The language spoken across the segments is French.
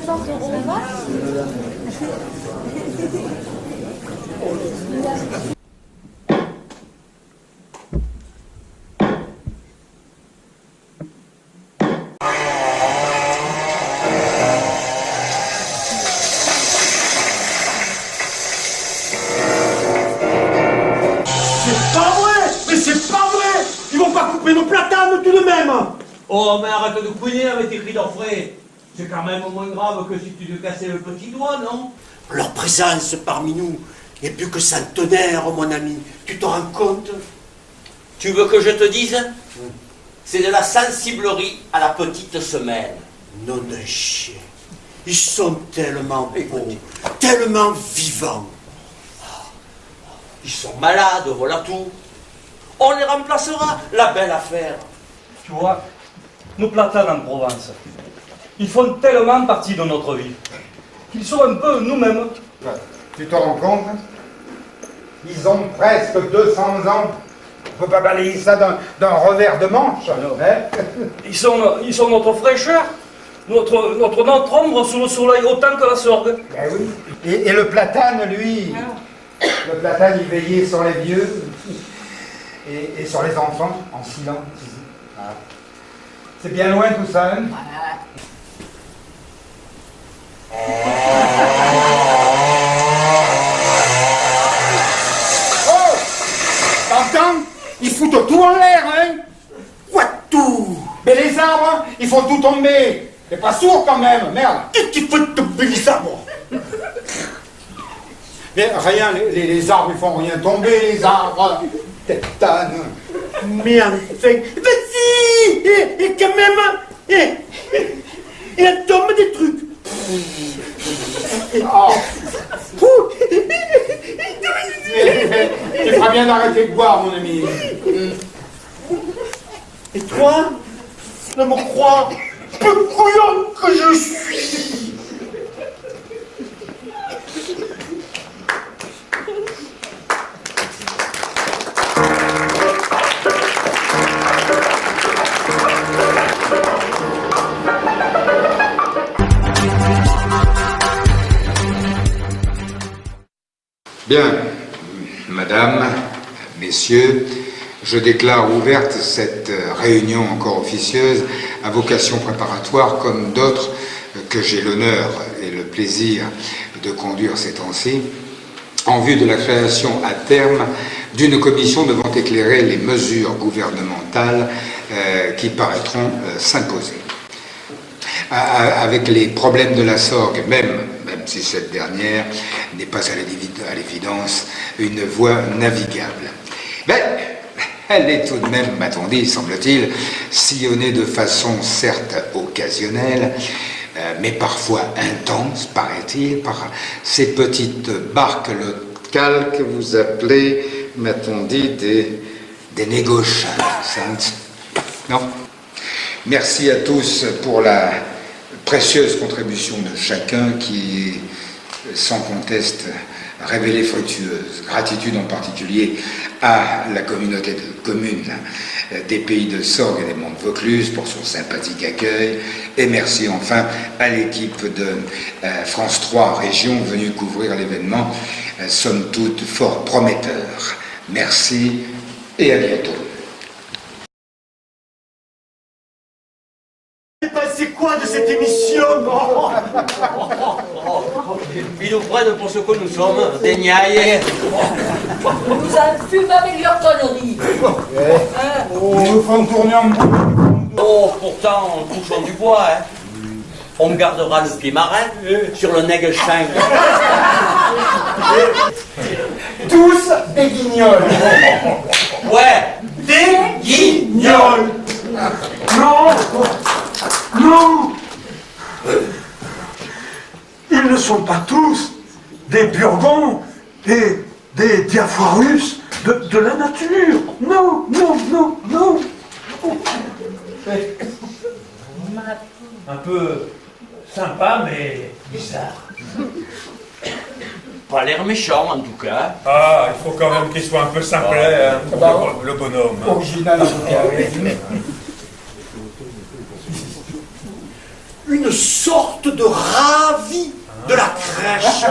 60 € au max. Nos platanes tout de même. Oh, mais arrête de couiner avec tes cris d'orfraie. C'est quand même moins grave que si tu te cassais le petit doigt, non? Leur présence parmi nous n'est plus que centenaire, mon ami. Tu te rends compte? Tu veux que je te dise? C'est de la sensiblerie à la petite semelle. Nom d'un chien. Ils sont tellement beaux, tellement vivants. Ils sont malades, voilà tout. On les remplacera, la belle affaire. Tu vois, nos platanes en Provence, ils font tellement partie de notre vie qu'ils sont un peu nous-mêmes. Tu te rends compte? Ils ont presque 200 ans. On ne peut pas balayer ça d'un revers de manche. Hein? Ils sont notre fraîcheur, notre ombre sous le soleil autant que la sorgue. Ben oui. Et le platane, lui, le platane, il veillait sur les vieux. Et sur les enfants, en silence. Ah. C'est bien loin tout ça, hein? Oh! T'entends? Ils foutent tout en l'air, hein? Quoi tout? Mais les arbres, hein, ils font tout tomber. T'es pas sourd quand même, merde. Qu'est-ce qu'il faut tomber les arbres? Mais rien, les arbres, ils font rien tomber, les arbres. Tétane. Mais enfin, vas-y! Et quand même, il tombe des trucs. Oh. Tu feras bien d'arrêter de boire, mon ami. Et toi, ne me crois, peu couillon que je suis. Bien, Madame, Messieurs, je déclare ouverte cette réunion encore officieuse à vocation préparatoire comme d'autres que j'ai l'honneur et le plaisir de conduire ces temps-ci, en vue de la création à terme d'une commission devant éclairer les mesures gouvernementales qui paraîtront s'imposer. Avec les problèmes de la sorgue, même si cette dernière n'est pas à l'évidence une voie navigable. Mais elle est tout de même, m'a-t-on dit, semble-t-il, sillonnée de façon certes occasionnelle, mais parfois intense, paraît-il, par ces petites barques locales que vous appelez, m'a-t-on dit, des négociants. Non? Merci à tous pour la précieuse contribution de chacun qui, sans conteste, révélée fructueuse. Gratitude en particulier à la communauté de communes des pays de Sorgue et des Monts de Vaucluse pour son sympathique accueil. Et merci enfin à l'équipe de France 3 Région venue couvrir l'événement, somme toute fort prometteur. Merci et à bientôt. C'est quoi de cette émission? Ils nous prennent pour ce que nous sommes, des niailles. Nous en fume avec leur connerie. Ils nous font tourner en bout. Oh, pourtant, touchons du bois, hein. On gardera le pied marin sur le nègre 5. Tous des guignols. Ouais, des guignols. Non! Non! Ils ne sont pas tous des Burgonds et des Diafoirus de la nature. Non, non, non, non. Un peu sympa, mais bizarre. Pas l'air méchant, en tout cas. Ah, il faut quand même qu'il soit un peu simplet, hein, le bonhomme. Original en tout cas. Une une sorte de ravi de la crèche.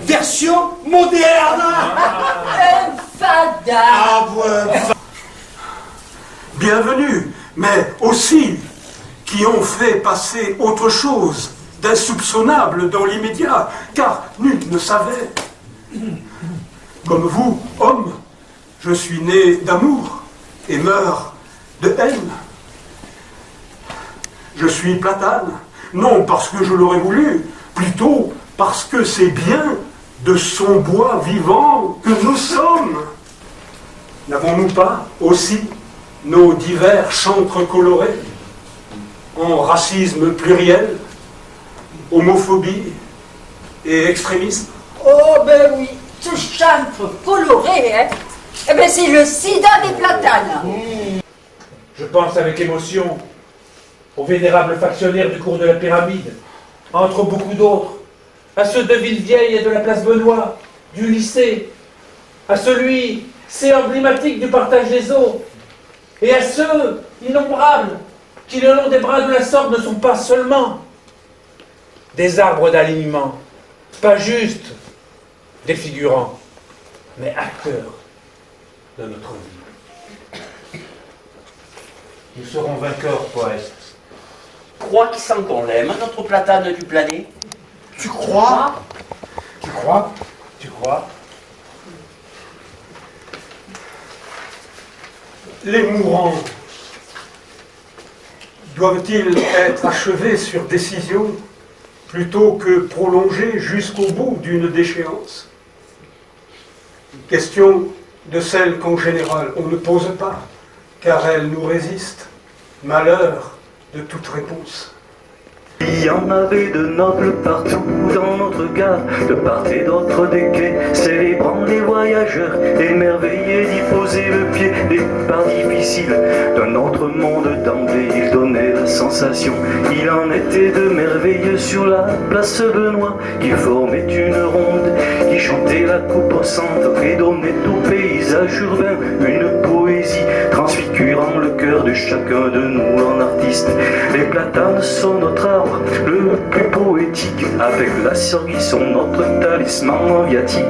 Version moderne. Un fada. Ah ouais. Bienvenue, mais aussi qui ont fait passer autre chose d'insoupçonnable dans l'immédiat, car nul ne savait. Comme vous, homme, je suis né d'amour et meurs de haine. Je suis Platane, non parce que je l'aurais voulu, plutôt parce que c'est bien de son bois vivant que nous sommes. N'avons-nous pas aussi nos divers chantres colorés en racisme pluriel, homophobie et extrémisme? Oh ben oui, ce chantre coloré, hein. Eh ben c'est le sida des platanes. Je pense avec émotion aux vénérables factionnaires du cours de la pyramide, entre beaucoup d'autres, à ceux de Villevieille et de la place Benoît, du lycée, à celui, c'est emblématique du partage des eaux, et à ceux, innombrables, qui le long des bras de la Sorgue ne sont pas seulement des arbres d'alignement, pas juste des figurants, mais acteurs de notre vie. Nous serons vainqueurs, poète. Crois qu'il sent qu'on l'aime, notre Platane du plané. Tu crois? Tu crois? Tu crois? Les mourants doivent-ils être achevés sur décision plutôt que prolongés jusqu'au bout d'une déchéance? Question de celle qu'en général on ne pose pas, car elle nous résiste. Malheur de toute réponse. Il y en avait de nobles partout dans notre gare, de part et d'autre des quais, célébrant les voyageurs, émerveillés d'y poser le pied, des pas difficiles d'un autre monde d'emblée. Il donnait la sensation, il en était de merveilleux sur la place Benoît, qui formait une ronde, qui chantait la coupe au centre et donnait au paysage urbain une poésie, transfigurant le cœur de chacun de nous en artiste. Les platanes sont notre arbre le plus poétique, avec la Sorgue qui sont notre talisman viatique.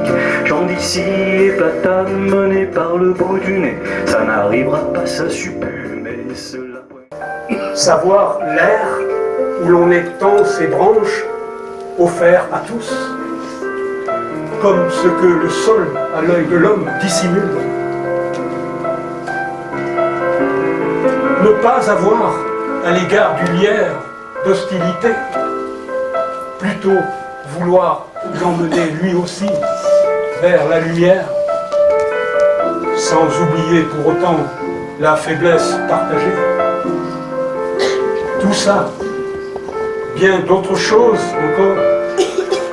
Jean d'ici et Platane menés par le bout du nez, ça n'arrivera pas, ça suppue, mais cela... Savoir l'air où l'on étend ses branches, offert à tous, comme ce que le sol à l'œil de l'homme dissimule. Ne pas avoir à l'égard du lierre d'hostilité, plutôt vouloir l'emmener lui aussi vers la lumière, sans oublier pour autant la faiblesse partagée. Tout ça, bien d'autres choses encore,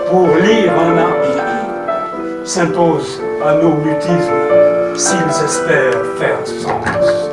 pour lire un art, s'impose à nos mutismes, s'ils espèrent faire sens.